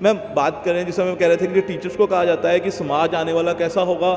Ma'am बात करें जिस समय कह रहे थे कि टीचर्स को कहा जाता है कि समाज आने वाला कैसा होगा,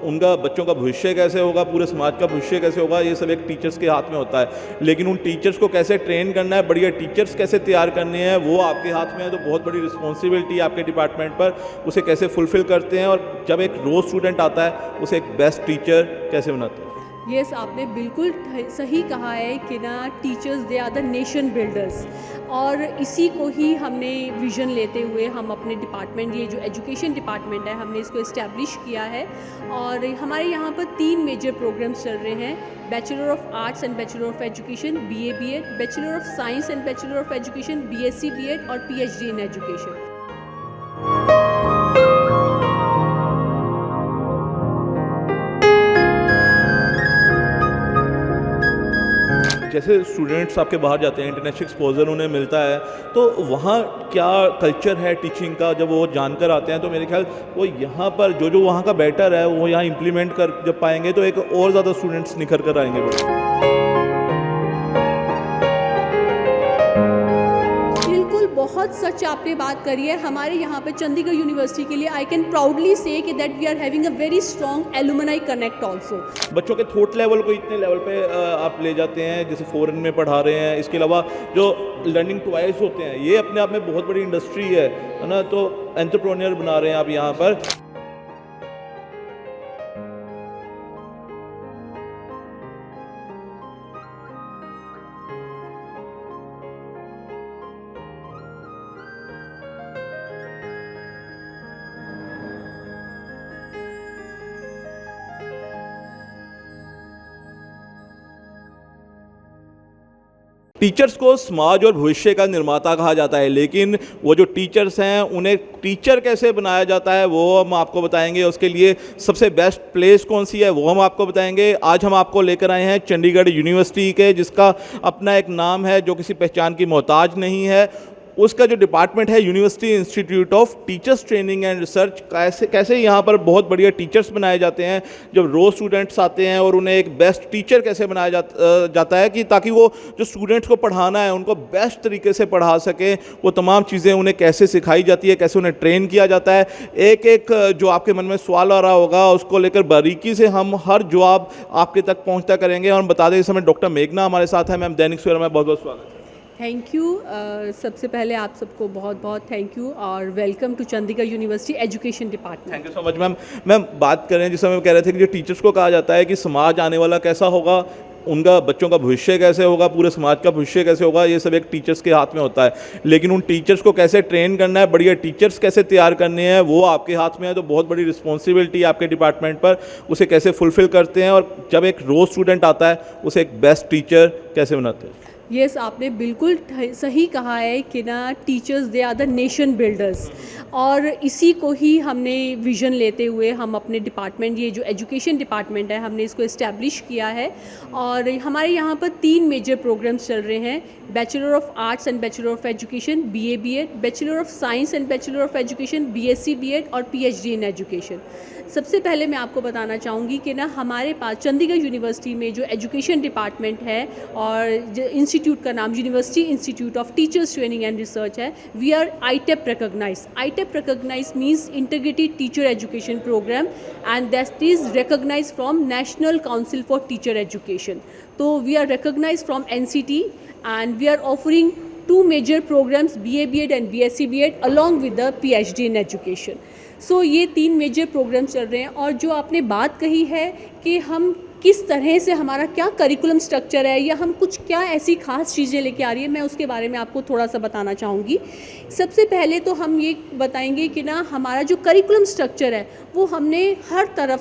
उनका बच्चों का भविष्य कैसे होगा, पूरे समाज का भविष्य कैसे होगा, ये सब एक टीचर्स के हाथ में होता है। लेकिन उन टीचर्स को कैसे ट्रेन करना है, बढ़िया टीचर्स कैसे तैयार करने हैं, वो आपके हाथ में है। तो बहुत बड़ी रिस्पॉन्सिबिलिटी है आपके डिपार्टमेंट पर, उसे कैसे फुलफ़िल करते हैं और जब एक रोज़ स्टूडेंट आता है उसे एक बेस्ट टीचर कैसे बनाते हैं। यस, आपने बिल्कुल सही कहा है कि ना teachers they are the nation builders, और इसी को ही हमने विज़न लेते हुए हम अपने डिपार्टमेंट, ये जो एजुकेशन डिपार्टमेंट है, हमने इसको इस्टेब्लिश किया है। और हमारे यहाँ पर 3 मेजर प्रोग्राम्स चल रहे हैं: bachelor of arts and bachelor of education BA BEd, bachelor of science and bachelor of education BSc BEd और PhD इन एजुकेशन। जैसे स्टूडेंट्स आपके बाहर जाते हैं, इंटरनेशनल एक्सपोजर उन्हें मिलता है, तो वहाँ क्या कल्चर है टीचिंग का जब वो जानकर आते हैं, तो मेरे ख्याल वो यहाँ पर जो वहाँ का बेटर है वो यहाँ इम्प्लीमेंट कर जब पाएंगे तो एक और ज़्यादा स्टूडेंट्स निखर कर आएंगे। बहुत सच आपने बात करी है। हमारे यहाँ पे चंडीगढ़ यूनिवर्सिटी के लिए आई कैन प्राउडली से कि that we are having a very strong alumni connect also. बच्चों के थॉट लेवल को इतने लेवल पे आप ले जाते हैं, जैसे फॉरेन में पढ़ा रहे हैं। इसके अलावा जो लर्निंग टॉयज होते हैं, ये अपने आप में बहुत बड़ी इंडस्ट्री है ना। तो एंटरप्रेन्योर बना रहे हैं आप यहाँ पर। टीचर्स को समाज और भविष्य का निर्माता कहा जाता है, लेकिन वो जो टीचर्स हैं उन्हें टीचर कैसे बनाया जाता है वो हम आपको बताएंगे। उसके लिए सबसे बेस्ट प्लेस कौन सी है वो हम आपको बताएंगे। आज हम आपको लेकर आए हैं चंडीगढ़ यूनिवर्सिटी के, जिसका अपना एक नाम है जो किसी पहचान की मोहताज नहीं है। उसका जो डिपार्टमेंट है university institute of teachers training and research. कैसे यहाँ पर बहुत बढ़िया टीचर्स बनाए जाते हैं जब रोज़ स्टूडेंट्स आते हैं, और उन्हें एक बेस्ट टीचर कैसे बनाया जाता है कि ताकि वो जो स्टूडेंट्स को पढ़ाना है उनको बेस्ट तरीके से पढ़ा सके। वो तमाम चीज़ें उन्हें कैसे सिखाई जाती है, कैसे उन्हें ट्रेन किया जाता है। एक एक जो आपके मन में सवाल आ रहा होगा उसको लेकर बारीकी से हम हर जवाब आपके तक पहुँचता करेंगे। और हम बता दें इस समय डॉक्टर मेघना हमारे साथ है। मैम दैनिक सवेरा में बहुत बहुत स्वागत है। Thank you. सबसे पहले आप सबको बहुत बहुत थैंक यू और welcome to Chandigarh university education department. Thank you so much ma'am. Ma'am बात करें जिस समय कह रहे थे कि जो टीचर्स को कहा जाता है कि समाज आने वाला कैसा होगा, उनका बच्चों का भविष्य कैसे होगा, पूरे समाज का भविष्य कैसे होगा, ये सब एक टीचर्स के हाथ में होता है। लेकिन उन टीचर्स को कैसे ट्रेन करना है, बढ़िया टीचर्स कैसे तैयार करने हैं, वो आपके हाथ में है। तो बहुत बड़ी रिस्पॉन्सिबिलिटी है आपके डिपार्टमेंट पर, उसे कैसे फुलफ़िल करते हैं और जब एक रोज़ स्टूडेंट आता है उसे एक बेस्ट टीचर कैसे बनाते हैं। यस, आपने बिल्कुल सही कहा है कि ना teachers they are the nation builders, और इसी को ही हमने विज़न लेते हुए हम अपने डिपार्टमेंट, ये जो एजुकेशन डिपार्टमेंट है, हमने इसको इस्टेब्लिश किया है। और हमारे यहाँ पर 3 मेजर प्रोग्राम्स चल रहे हैं: bachelor of arts and bachelor of education BA BEd, bachelor of science and bachelor of education BSc BEd और PhD इन एजुकेशन। सबसे पहले मैं आपको बताना चाहूँगी कि ना हमारे पास चंडीगढ़ यूनिवर्सिटी में जो एजुकेशन डिपार्टमेंट है और जो इंस्टीट्यूट का नाम university institute of teachers training and research है, we are ITEP recognized. ITEP recognized means Integrated Teacher Education Program, and that is recognized from National Council for Teacher Education. So we are recognized from NCT and we are offering 2 major programs, BA BEd and BSc BEd along with the PhD in education. सो ये 3 major programme चल रहे हैं। और जो आपने बात कही है कि हम किस तरह से, हमारा क्या करिकुलम स्ट्रक्चर है या हम कुछ क्या ऐसी खास चीज़ें लेके आ रही है, मैं उसके बारे में आपको थोड़ा सा बताना चाहूँगी। सबसे पहले तो हम ये बताएंगे कि ना हमारा जो करिकुलम स्ट्रक्चर है वो हमने हर तरफ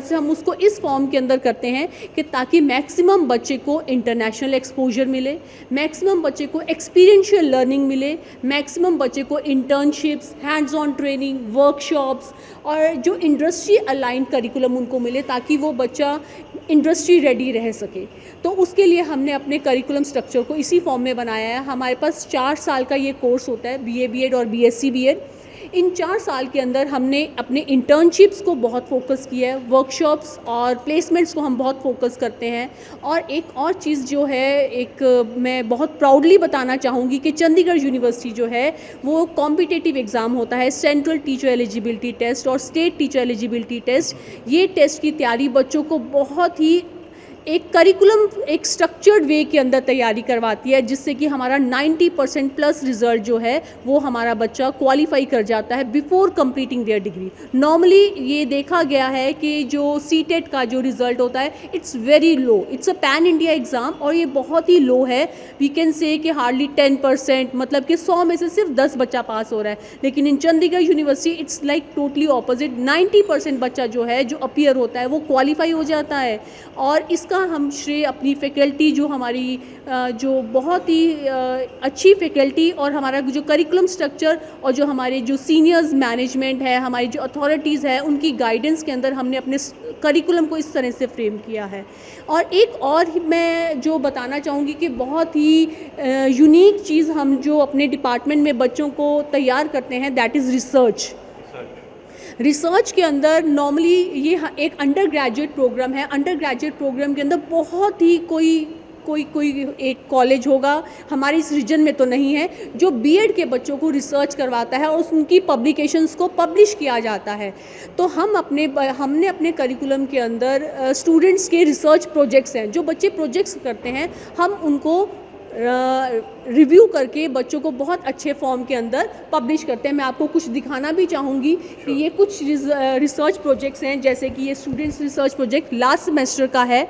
से हम उसको इस फॉर्म के अंदर करते हैं कि ताकि मैक्सिमम बच्चे को इंटरनेशनल एक्सपोजर मिले, मैक्सिमम बच्चे को एक्सपीरियंशियल लर्निंग मिले, मैक्सिमम बच्चे को internships, hands on training, workshops और जो इंडस्ट्री अलाइंड करिकुलम उनको मिले, ताकि वो बच्चा इंडस्ट्री रेडी रह सके। तो उसके लिए हमने अपने करिकुलम स्ट्रक्चर को इसी फॉर्म में बनाया है। हमारे पास 4 साल का ये कोर्स होता है, BA BEd और BSc BEd। इन 4 साल के अंदर हमने अपने इंटर्नशिप्स को बहुत फोकस किया है, वर्कशॉप्स और प्लेसमेंट्स को हम बहुत फोकस करते हैं। और एक और चीज़ जो है, एक मैं बहुत प्राउडली बताना चाहूँगी कि चंडीगढ़ यूनिवर्सिटी जो है वो कॉम्पिटिटिव एग्ज़ाम होता है, सेंट्रल टीचर एलिजिबिलिटी टेस्ट और स्टेट टीचर एलिजिबिलिटी टेस्ट। ये टेस्ट की तैयारी बच्चों को बहुत ही एक करिकुलम, एक स्ट्रक्चर्ड वे के अंदर तैयारी करवाती है, जिससे कि हमारा 90% प्लस रिज़ल्ट जो है वो हमारा बच्चा क्वालिफाई कर जाता है before completing there degree. Normally ये देखा गया है कि जो सीटेट का जो रिज़ल्ट होता है it's very low, it's a pan India exam और ये बहुत ही लो है। वी कैन से कि हार्डली 10%, मतलब कि 100 में से सिर्फ 10 बच्चा पास हो रहा है। लेकिन in Chandigarh university it's like totally opposite, 90% बच्चा जो है जो अपीयर होता है वो क्वालिफाई हो जाता है। और इसका हम श्रेय अपनी फैकल्टी, जो हमारी जो बहुत ही अच्छी फैकल्टी और हमारा जो करिकुलम स्ट्रक्चर और जो हमारे जो सीनियर्स मैनेजमेंट है, हमारी जो अथॉरिटीज़ है, उनकी गाइडेंस के अंदर हमने अपने करिकुलम को इस तरह से फ्रेम किया है। और एक और मैं जो बताना चाहूँगी कि बहुत ही यूनिक चीज़ हम जो अपने डिपार्टमेंट में बच्चों को तैयार करते हैं, दैट इज़ रिसर्च। रिसर्च के अंदर नॉर्मली ये एक अंडर ग्रेजुएट प्रोग्राम है। अंडर ग्रेजुएट प्रोग्राम के अंदर बहुत ही कोई एक कॉलेज होगा, हमारे इस रीजन में तो नहीं है, जो बीएड के बच्चों को रिसर्च करवाता है और उनकी पब्लिकेशंस को पब्लिश किया जाता है। तो हमने अपने करिकुलम के अंदर स्टूडेंट्स के रिसर्च प्रोजेक्ट्स हैं, जो बच्चे प्रोजेक्ट्स करते हैं, हम उनको रिव्यू करके बच्चों को बहुत अच्छे फॉर्म के अंदर पब्लिश करते हैं। मैं आपको कुछ दिखाना भी चाहूँगी कि ये कुछ रिसर्च प्रोजेक्ट्स हैं, जैसे कि ये students research project last semester का है,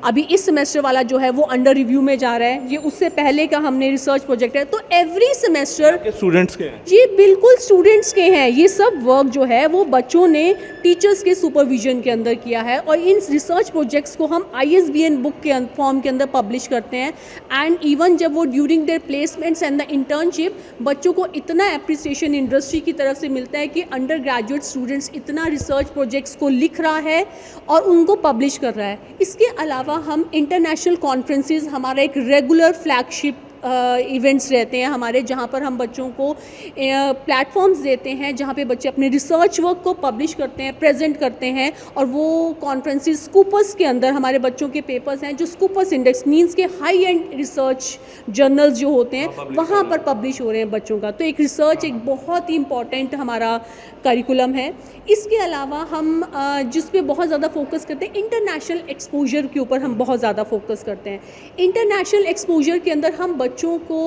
अभी इस सेमेस्टर वाला जो है वो अंडर रिव्यू में जा रहा है। ये उससे पहले का हमने रिसर्च प्रोजेक्ट है। तो एवरी सेमेस्टर स्टूडेंट्स के हैं, जी बिल्कुल स्टूडेंट्स के हैं। ये सब वर्क जो है वो बच्चों ने टीचर्स के सुपरविजन के अंदर किया है और इन रिसर्च प्रोजेक्ट्स को हम ISBN बुक के फॉर्म के अंदर पब्लिश करते हैं। एंड इवन जब वो during their placements and the internship, बच्चों को इतना एप्रिसिएशन इंडस्ट्री की तरफ से मिलता है कि अंडर ग्रेजुएट स्टूडेंट्स इतना रिसर्च प्रोजेक्ट्स को लिख रहा है और उनको पब्लिश कर रहा है। इसके अलावा हम इंटरनेशनल कॉन्फ्रेंसेस, हमारा एक रेगुलर फ्लैगशिप इवेंट्स रहते हैं हमारे, जहाँ पर हम बच्चों को प्लेटफॉर्म्स देते हैं, जहाँ पे बच्चे अपने रिसर्च वर्क को पब्लिश करते हैं, प्रेजेंट करते हैं। और वो कॉन्फ्रेंसेस स्कूपर्स के अंदर हमारे बच्चों के पेपर्स हैं, जो स्कूपर्स इंडेक्स मींस के हाई एंड रिसर्च जर्नल्स जो होते हैं वहाँ पर पब्लिश हो रहे हैं बच्चों का। तो एक रिसर्च एक बहुत ही इम्पॉर्टेंट हमारा करिकुलम है। इसके अलावा हम जिस पे बहुत ज़्यादा फोकस करते हैं, इंटरनेशनल एक्सपोजर के ऊपर हम बहुत ज़्यादा फोकस करते हैं। इंटरनेशनल एक्सपोजर के अंदर हम बच्चों को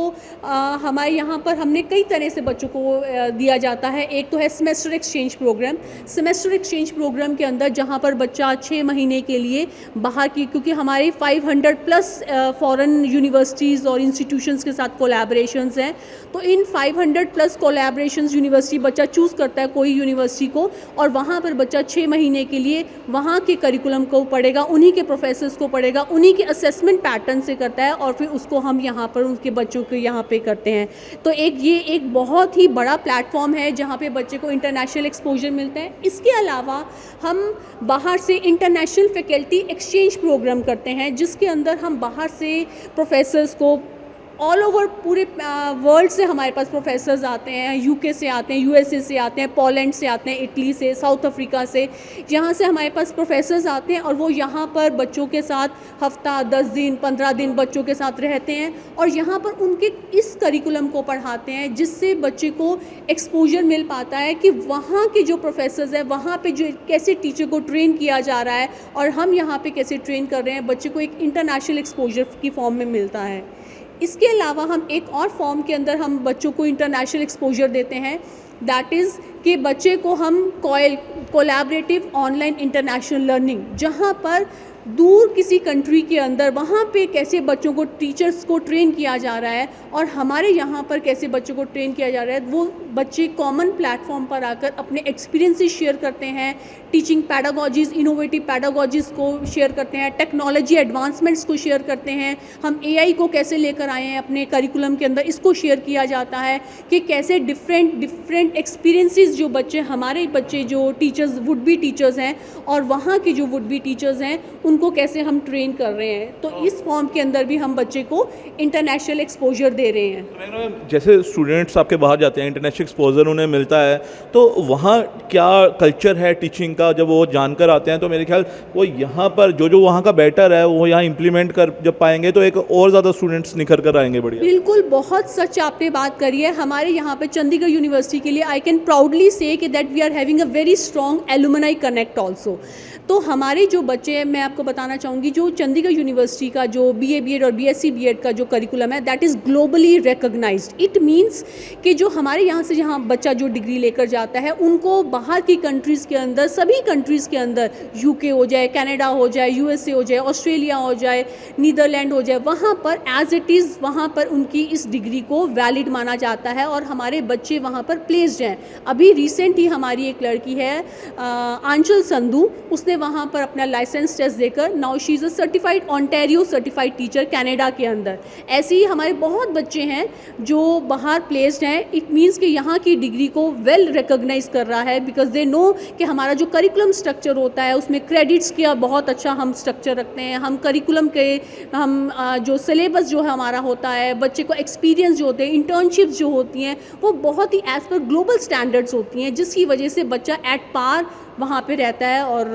हमारे यहाँ पर हमने कई तरह से बच्चों को दिया जाता है। एक तो है semester exchange programme. Semester exchange programme के अंदर जहाँ पर बच्चा 6 महीने के लिए बाहर की, क्योंकि हमारे 500 प्लस फॉरेन यूनिवर्सिटीज़ और इंस्टीट्यूशंस के साथ कोलैबोरेशंस हैं, तो इन 500 प्लस कोलैबोरेशंस यूनिवर्सिटी बच्चा चूज़ करता है कोई यूनिवर्सिटी को, और वहाँ पर बच्चा 6 महीने के लिए वहाँ के करिकुलम को पढ़ेगा, उन्हीं के प्रोफेसर्स को पढ़ेगा, उन्हीं के असेसमेंट पैटर्न से करता है और फिर उसको हम यहाँ पर उनके बच्चों को यहाँ पे करते हैं। तो ये एक बहुत ही बड़ा प्लेटफॉर्म है जहाँ पे बच्चे को इंटरनेशनल एक्सपोजर मिलता है। इसके अलावा हम बाहर से इंटरनेशनल फैकल्टी एक्सचेंज प्रोग्राम करते हैं, जिसके अंदर हम बाहर से प्रोफेसर्स को ऑल ओवर पूरे वर्ल्ड से हमारे पास प्रोफेसर्स आते हैं, UK से आते हैं, USA से आते हैं, पोलैंड से आते हैं, इटली से, साउथ अफ्रीका से, यहाँ से हमारे पास प्रोफेसर्स आते हैं और वो यहाँ पर बच्चों के साथ हफ्ता 10 दिन 15 दिन बच्चों के साथ रहते हैं और यहाँ पर उनके इस करिकुलम को पढ़ाते हैं, जिससे बच्चे को एक्सपोजर मिल पाता है कि वहाँ के जो प्रोफेसर्स हैं वहाँ पे जो कैसे टीचर को ट्रेन किया जा रहा है और हम यहाँ पे कैसे ट्रेन कर रहे हैं, बच्चे को एक इंटरनेशनल एक्सपोजर की फॉर्म में मिलता है। इसके अलावा हम एक और फॉर्म के अंदर हम बच्चों को इंटरनेशनल एक्सपोजर देते हैं, दैट इज़ कि बच्चे को हम कोलैबोरेटिव ऑनलाइन इंटरनेशनल लर्निंग, जहाँ पर दूर किसी कंट्री के अंदर वहाँ पे कैसे बच्चों को टीचर्स को ट्रेन किया जा रहा है और हमारे यहाँ पर कैसे बच्चों को ट्रेन किया जा रहा है, वो बच्चे कॉमन प्लेटफॉर्म पर आकर अपने एक्सपीरियंसेस शेयर करते हैं, टीचिंग पैडागॉजीज़, इनोवेटिव पैडागॉजीज़ को शेयर करते हैं, टेक्नोलॉजी एडवांसमेंट्स को शेयर करते हैं, हम AI को कैसे लेकर आए हैं अपने करिकुलम के अंदर, इसको शेयर किया जाता है कि कैसे डिफरेंट एक्सपीरियंसेस जो बच्चे, हमारे बच्चे जो टीचर्स वुड बी टीचर्स हैं और वहाँ के जो वुड बी टीचर्स हैं उनको कैसे हम ट्रेन कर रहे हैं। तो इस फॉर्म के अंदर भी हम बच्चे को इंटरनेशनल एक्सपोजर दे रहे हैं। तो मैं कह रहा हूँ, जैसे स्टूडेंट्स आपके बाहर जाते हैं, इंटरनेशनल एक्सपोजर उन्हें मिलता है, तो वहाँ क्या कल्चर है टीचिंग का जब वो जानकर आते हैं, तो मेरे ख्याल वो यहाँ पर जो वहाँ का बेटर है वो यहाँ इम्प्लीमेंट कर जब पाएंगे तो एक और ज़्यादा स्टूडेंट्स निखर कर आएंगे। बढ़िया, बिल्कुल, बहुत सच आपने बात करी है। हमारे यहाँ पे चंडीगढ़ यूनिवर्सिटी के लिए आई कैन प्राउडली से कि that we are having a very strong alumni connect also. तो हमारे जो बच्चे हैं, मैं आपको बताना चाहूँगी, जो चंडीगढ़ यूनिवर्सिटी का जो BA BEd और BSc BEd का जो करिकुलम है that is globally recognised. It means कि जो हमारे यहाँ से जहाँ बच्चा जो डिग्री लेकर जाता है उनको बाहर की कंट्रीज़ के अंदर, सभी कंट्रीज़ के अंदर, UK हो जाए, कनाडा हो जाए, USA हो जाए, ऑस्ट्रेलिया हो जाए, नीदरलैंड हो जाए, वहाँ पर एज इट इज़ वहाँ पर उनकी इस डिग्री को वैलिड माना जाता है और हमारे बच्चे वहाँ पर प्लेस्ड हैं। अभी रिसेंट ही हमारी एक लड़की है आंचल संधू, उसने वहाँ पर अपना लाइसेंस टेस्ट देकर now she is a certified Ontario certified teacher Canada के अंदर। ऐसे ही हमारे बहुत बच्चे हैं जो बाहर प्लेस्ड हैं। इट मीन्स कि यहाँ की डिग्री को वेल रिकॉग्नाइज कर रहा है बिकॉज दे नो कि हमारा जो करिकुलम स्ट्रक्चर होता है उसमें क्रेडिट्स का बहुत अच्छा हम स्ट्रक्चर रखते हैं। हम करिकुलम के जो सिलेबस जो है हमारा होता है, बच्चे को एक्सपीरियंस जो होते हैं, इंटर्नशिप्स जो होती हैं वो बहुत ही एज पर ग्लोबल स्टैंडर्ड्स होती हैं, जिसकी वजह से बच्चा एट पार वहाँ पे रहता है और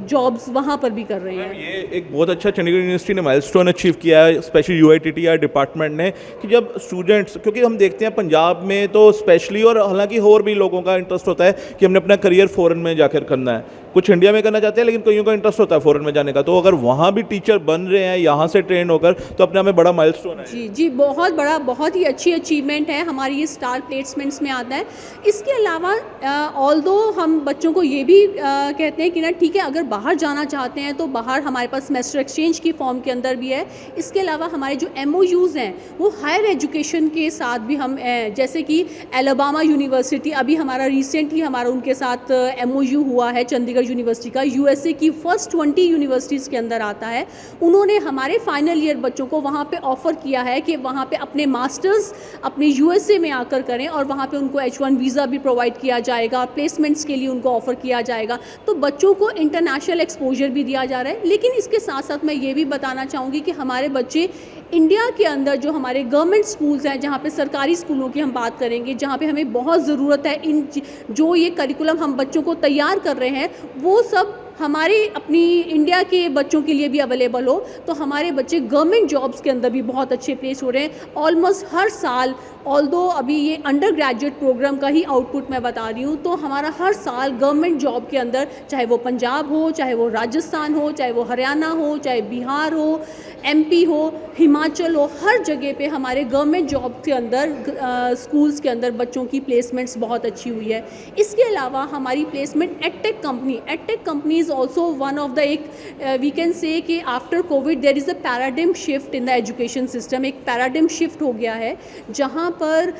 जॉब्स वहाँ पर भी कर रहे हैं। ये एक बहुत अच्छा चंडीगढ़ यूनिवर्सिटी ने माइलस्टोन अचीव किया है, स्पेशली UITTR डिपार्टमेंट ने, कि जब स्टूडेंट्स, क्योंकि हम देखते हैं पंजाब में तो स्पेशली, और हालांकि और भी लोगों का इंटरेस्ट होता है कि हमने अपना करियर फ़ॉरेन में जाकर करना है, कुछ इंडिया में करना चाहते हैं लेकिन कईयों का इंटरेस्ट होता है फ़ॉरेन में जाने का, तो अगर वहाँ भी टीचर बन रहे हैं यहाँ से ट्रेन होकर तो अपने आप में बड़ा माइलस्टोन है। जी जी, बहुत बड़ा, बहुत ही अच्छी अचीवमेंट है हमारी, ये स्टार प्लेसमेंट्स में आता है। इसके अलावा ऑल्दो हम बच्चों को ये भी कहते हैं कि ना ठीक है, अगर बाहर जाना चाहते हैं तो बाहर हमारे पास सेमेस्टर एक्सचेंज की फॉर्म के अंदर भी है। इसके अलावा हमारे जो MOUs हैं वो हायर एजुकेशन के साथ भी हम जैसे कि एलाबामा यूनिवर्सिटी, अभी हमारा रिसेंटली हमारा उनके साथ MOU हुआ है चंडीगढ़ यूनिवर्सिटी का, USA की फर्स्ट 20 यूनिवर्सिटीज़ के अंदर आता है। उन्होंने हमारे फाइनल ईयर बच्चों को वहाँ पे ऑफ़र किया है कि वहाँ पे अपने मास्टर्स अपने USA में आकर करें और वहाँ पे उनको H1 वीज़ा भी प्रोवाइड किया जाएगा, प्लेसमेंट्स के लिए उनको ऑफ़र किया जाएगा। तो बच्चों को इंटरनेशनल एक्सपोजर भी दिया जा रहा है। लेकिन इसके साथ साथ मैं ये भी बताना चाहूँगी कि हमारे बच्चे इंडिया के अंदर जो हमारे गवर्नमेंट स्कूल्स हैं, जहाँ पे सरकारी स्कूलों की हम बात करेंगे, जहाँ पे हमें बहुत ज़रूरत है इन जो ये करिकुलम हम बच्चों को तैयार कर रहे हैं वो सब हमारे अपनी इंडिया के बच्चों के लिए भी अवेलेबल हो, तो हमारे बच्चे गवर्नमेंट जॉब्स के अंदर भी बहुत अच्छे प्लेस हो रहे हैं ऑलमोस्ट हर साल। ऑल्दो अभी ये अंडर ग्रेजुएट प्रोग्राम का ही आउटपुट मैं बता रही हूँ, तो हमारा हर साल गवर्नमेंट जॉब के अंदर, चाहे वो पंजाब हो, चाहे वो राजस्थान हो, चाहे वो हरियाणा हो, चाहे बिहार हो, MP हो, हिमाचल हो, हर जगह पे हमारे गवर्नमेंट जॉब के अंदर स्कूल्स के अंदर बच्चों की प्लेसमेंट्स बहुत अच्छी हुई है। इसके अलावा हमारी placement edtech company is also one of the एक we can say that after Covid there is a paradigm shift in the education system. एक पैराडिम शिफ्ट हो गया है जहाँ पर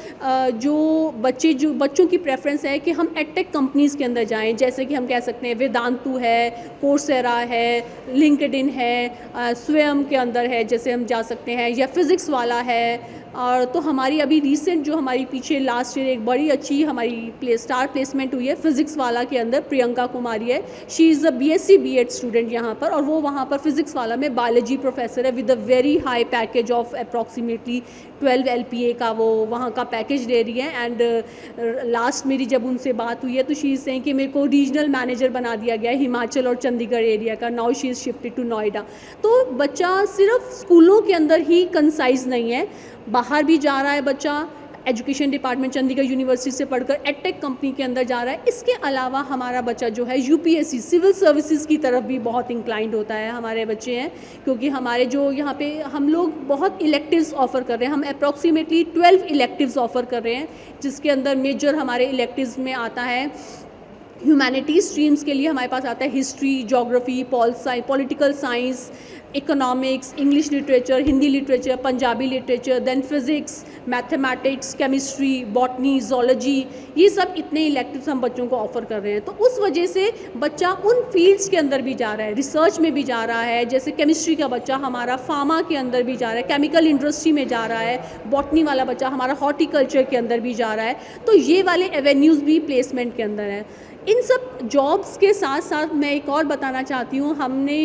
जो बच्चों की प्रेफरेंस है कि हम एडटेक कंपनीज़ के अंदर जाएं, जैसे कि हम कह सकते हैं वेदांतु है, कोर्सेरा है, लिंक्डइन है, स्वयं के अंदर है जैसे हम जा सकते हैं, या फिज़िक्स वाला है। और तो हमारी अभी रिसेंट जो हमारी पीछे लास्ट ईयर एक बड़ी अच्छी हमारी स्टार प्लेसमेंट हुई है फिज़िक्स वाला के अंदर, प्रियंका कुमारी है, she is a BSc BEd student यहाँ पर, और वो वहाँ पर फिज़िक्स वाला में बायोलॉजी प्रोफेसर है with a very high package of approximately 12 LPA का वो वहाँ का पैकेज दे रही है। एंड लास्ट मेरी जब उनसे बात हुई है तो शी इज़ सेइंग कि मेरे को रीजनल मैनेजर बना दिया गया है हिमाचल और चंडीगढ़ एरिया का, now she is shifted to Noida. तो बच्चा सिर्फ स्कूलों के अंदर ही कंसाइज नहीं है, बाहर भी जा रहा है बच्चा, एजुकेशन डिपार्टमेंट चंडीगढ़ यूनिवर्सिटी से पढ़कर एडटेक कंपनी के अंदर जा रहा है। इसके अलावा हमारा बच्चा जो है UPSC सिविल सर्विसेज की तरफ भी बहुत इंक्लाइंड होता है हमारे बच्चे हैं, क्योंकि हमारे जो यहाँ पे हम लोग बहुत इलेक्टिव्स ऑफ़र कर रहे हैं, हम अप्रॉक्सीमेटली 12 इलेक्टिव्स ऑफ़र कर रहे हैं, जिसके अंदर मेजर हमारे इलेक्टिव्स में आता है ह्यूमैनिटीज़ स्ट्रीम्स के लिए हमारे पास आता है history, geography, political science, economics, English literature, Hindi literature, Punjabi literature, then physics, mathematics, chemistry, botany, zoology, ये सब इतने इलेक्टिव्स हम बच्चों को ऑफ़र कर रहे हैं। तो उस वजह से बच्चा उन फील्ड्स के अंदर भी जा रहा है, रिसर्च में भी जा रहा है, जैसे केमिस्ट्री का बच्चा हमारा फार्मा के अंदर भी जा रहा है, केमिकल इंडस्ट्री में जा रहा है, बॉटनी वाला बच्चा हमारा हॉर्टिकल्चर के अंदर भी जा रहा है। तो ये वाले एवेन्यूज़ भी प्लेसमेंट के अंदर है। इन सब जॉब्स के साथ साथ मैं एक और बताना चाहती हूँ, हमने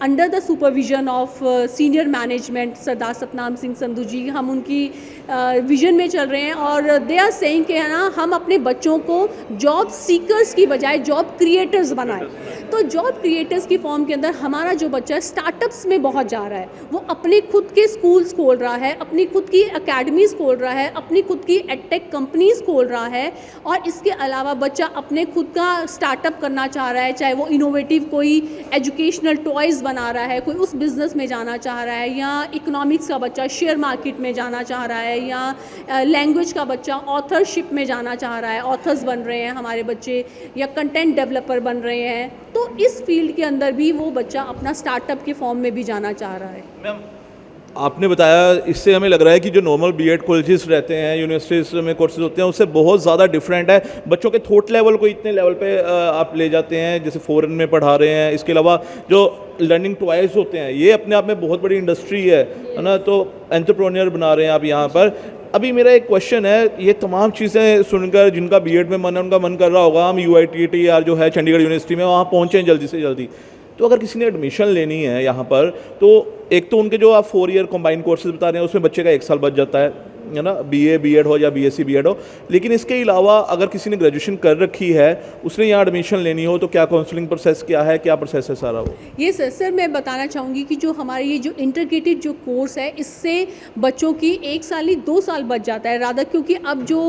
under the supervision of senior management Sardar Satnam Singh Sandhu ji, हम उनकी विजन में चल रहे हैं और दे आर सेइंग कि है ना, हम अपने बच्चों को जॉब सीकर्स की बजाय जॉब क्रिएटर्स बनाएं। तो जॉब क्रिएटर्स की फॉर्म के अंदर हमारा जो बच्चा स्टार्टअप्स में बहुत जा रहा है, वो अपने खुद के स्कूल्स खोल रहा है, अपनी खुद की एकेडमीज़ खोल रहा है, अपनी खुद की एडटेक कंपनीज़ खोल रहा है, और इसके अलावा बच्चा अपने खुद का स्टार्टअप करना चाह रहा है, चाहे वो इनोवेटिव कोई एजुकेशनल टॉयज़ बना रहा है, कोई उस बिज़नेस में जाना चाह रहा है, या इकोनॉमिक्स का बच्चा शेयर मार्केट में जाना चाह रहा है, या लैंग्वेज का बच्चा ऑथरशिप में जाना चाह रहा है, ऑथर्स बन रहे हैं हमारे बच्चे, या कंटेंट डेवलपर बन रहे हैं। तो इस फील्ड के अंदर भी वो बच्चा अपना स्टार्टअप के फॉर्म में भी जाना चाह रहा है। मैम, आपने बताया, इससे हमें लग रहा है कि जो नॉर्मल बीएड कॉलेजेस रहते हैं, यूनिवर्सिटीज़ में कोर्सेज होते हैं, उससे बहुत ज़्यादा डिफरेंट है। बच्चों के थॉट लेवल को इतने लेवल पे आप ले जाते हैं, जैसे फॉरेन में पढ़ा रहे हैं। इसके अलावा जो लर्निंग टॉयज़ होते हैं, ये अपने आप में बहुत बड़ी इंडस्ट्री है ना, तो एंटरप्रेन्योर बना रहे हैं आप यहाँ पर। अभी मेरा एक क्वेश्चन है, ये तमाम चीज़ें सुनकर जिनका बीएड में मन है, उनका मन कर रहा होगा हम UITTR जो है चंडीगढ़ यूनिवर्सिटी में, वहाँ पहुँचें जल्दी से जल्दी। तो अगर किसी ने एडमिशन लेनी है यहाँ पर, तो एक तो उनके जो आप 4 ईयर कंबाइंड कोर्सेज बता रहे हैं, उसमें बच्चे का 1 साल बच जाता है ना, BA BEd हो या BSc BEd हो। लेकिन इसके अलावा अगर किसी ने ग्रेजुएशन कर रखी है, उसने यहाँ एडमिशन लेनी हो, तो क्या काउंसलिंग प्रोसेस क्या है, क्या प्रोसेस है सारा वो? ये सर मैं बताना चाहूँगी कि जो हमारे ये जो इंटीग्रेटेड जो कोर्स है, इससे बच्चों की 1 साल ही 2 साल बच जाता है राधा, क्योंकि अब जो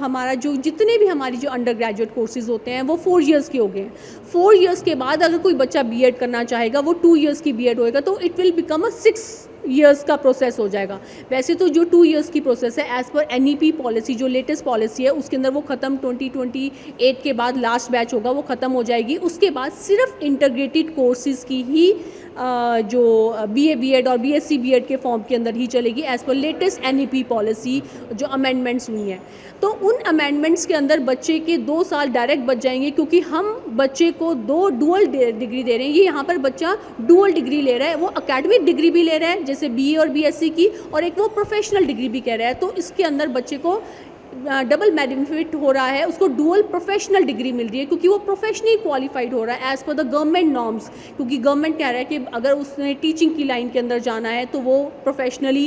हमारा जो जितने भी हमारी जो अंडर ग्रेजुएट कोर्सेज होते हैं वो 4 ईयर्स के हो गए हैं। 4 ईयर्स के बाद अगर कोई बच्चा बीएड करना चाहेगा, वो 2 ईयर्स की बीएड होएगा, तो it will become a 6 years का प्रोसेस हो जाएगा। वैसे तो जो 2 ईयर्स की प्रोसेस है, एज़ पर NEP पॉलिसी जो लेटेस्ट पॉलिसी है, उसके अंदर वो ख़त्म 2028 के बाद लास्ट बैच होगा, वो ख़त्म हो जाएगी। उसके बाद सिर्फ इंटीग्रेटेड कोर्सेज़ की ही जो BA BEd और BSc BEd के फॉर्म के अंदर ही चलेगी, as per latest NEP policy जो अमेंडमेंट्स हुई हैं। तो उन अमेंडमेंट्स के अंदर बच्चे के 2 साल डायरेक्ट बच जाएंगे, क्योंकि हम बच्चे को 2 डुअल डिग्री दे रहे हैं। ये यहाँ पर बच्चा डुअल डिग्री ले रहा है, वो एकेडमिक डिग्री भी ले रहा है जैसे BA और BSc की, और एक वो प्रोफेशनल डिग्री भी कह रहा है। तो इसके अंदर बच्चे को डबल बेनिफिट हो रहा है, उसको डुअल प्रोफेशनल डिग्री मिल रही है, क्योंकि वो प्रोफेशनली क्वालिफाइड हो रहा है as per the government norms. क्योंकि गवर्नमेंट कह रहा है कि अगर उसने टीचिंग की लाइन के अंदर जाना है, तो वो प्रोफेशनली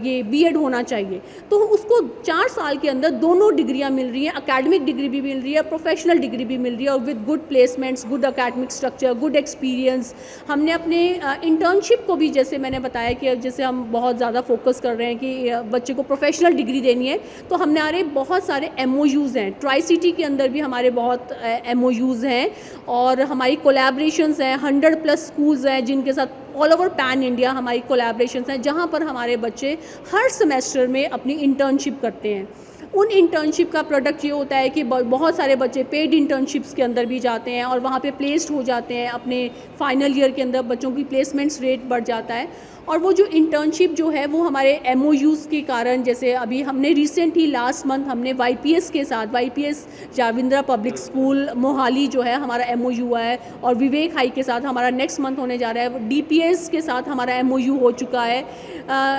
ये BEd होना चाहिए। तो उसको 4 साल के अंदर दोनों डिग्रियां मिल रही हैं, एकेडमिक डिग्री भी मिल रही है, प्रोफेशनल डिग्री भी मिल रही है, और with good placements, good academic structure, good experience. हमने अपने इंटर्नशिप को भी, जैसे मैंने बताया कि जैसे हम बहुत ज़्यादा फोकस कर रहे हैं कि बच्चे को प्रोफेशनल डिग्री देनी है, तो हमारे बहुत सारे MOUs हैं। ट्राई सिटी के अंदर भी हमारे बहुत MOUs हैं, और हमारी कोलैबोरेशंस हैं। 100+ स्कूल्स हैं जिनके साथ ऑल ओवर पैन इंडिया हमारी कोलैबोरेशंस हैं, जहाँ पर हमारे बच्चे हर सेमेस्टर में अपनी इंटर्नशिप करते हैं। उन इंटर्नशिप का प्रोडक्ट ये होता है कि बहुत सारे बच्चे पेड इंटर्नशिप्स के अंदर भी जाते हैं और वहाँ पे प्लेस्ड हो जाते हैं। अपने फाइनल ईयर के अंदर बच्चों की प्लेसमेंट्स रेट बढ़ जाता है। और वो जो इंटर्नशिप जो है वो हमारे MOUs के कारण, जैसे अभी हमने रिसेंट ही लास्ट मंथ हमने YPS के साथ, YPS जाविंद्रा पब्लिक स्कूल मोहाली जो है हमारा MOU हुआ है, और विवेक हाई के साथ हमारा नेक्स्ट मंथ होने जा रहा है। DPS के साथ हमारा MOU हो चुका है।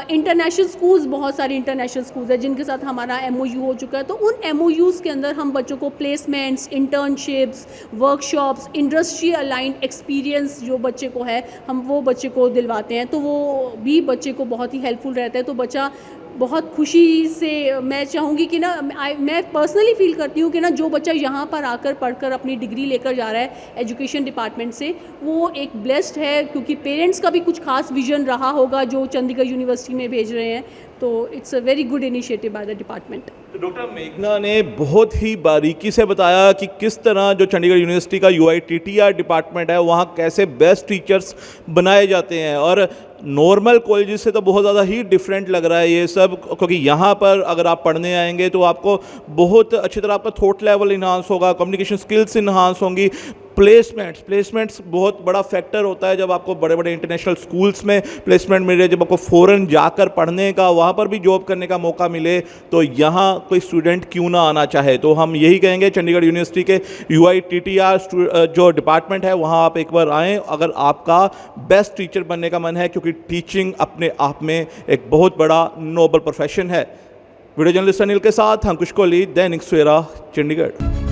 इंटरनेशनल स्कूल्स, बहुत सारे इंटरनेशनल स्कूल्स हैं जिनके साथ हमारा MOU हो चुका है। तो उन MOUs के अंदर हम बच्चों को placements, internships, workshops, industry aligned experience जो बच्चे को है, हम वो बच्चे को दिलवाते हैं। तो वो भी बच्चे को बहुत ही हेल्पफुल रहता है। तो बच्चा बहुत खुशी से, मैं चाहूँगी कि ना, मैं पर्सनली फील करती हूँ कि ना, जो बच्चा यहाँ पर आकर पढ़कर अपनी डिग्री लेकर जा रहा है एजुकेशन डिपार्टमेंट से, वो एक ब्लेस्ड है, क्योंकि पेरेंट्स का भी कुछ खास विजन रहा होगा जो चंडीगढ़ यूनिवर्सिटी में भेज रहे हैं। तो it's a very good initiative by the department. तो डॉक्टर मेघना ने बहुत ही बारीकी से बताया कि किस तरह जो चंडीगढ़ यूनिवर्सिटी का UITTR डिपार्टमेंट है, वहाँ कैसे बेस्ट टीचर्स बनाए जाते हैं। और नॉर्मल कॉलेजेस से तो बहुत ज़्यादा ही डिफरेंट लग रहा है ये सब, क्योंकि यहाँ पर अगर आप पढ़ने आएंगे तो आपको बहुत अच्छी तरह आपका थॉट लेवल इन्हांस होगा, कम्युनिकेशन स्किल्स इन्हांस होंगी। प्लेसमेंट्स बहुत बड़ा फैक्टर होता है। जब आपको बड़े बड़े इंटरनेशनल स्कूल्स में प्लेसमेंट मिले, जब आपको फ़ॉरेन जाकर पढ़ने का, वहाँ पर भी जॉब करने का मौका मिले, तो यहाँ कोई स्टूडेंट क्यों ना आना चाहे। तो हम यही कहेंगे, चंडीगढ़ यूनिवर्सिटी के UITTR जो डिपार्टमेंट है, वहाँ आप एक बार आएँ अगर आपका बेस्ट टीचर बनने का मन है, क्योंकि टीचिंग अपने आप में एक बहुत बड़ा नोबल प्रोफेशन है। वीडियो जर्नलिस्ट अनिल के साथ अंकुश कोहली, दैनिक सवेरा, चंडीगढ़।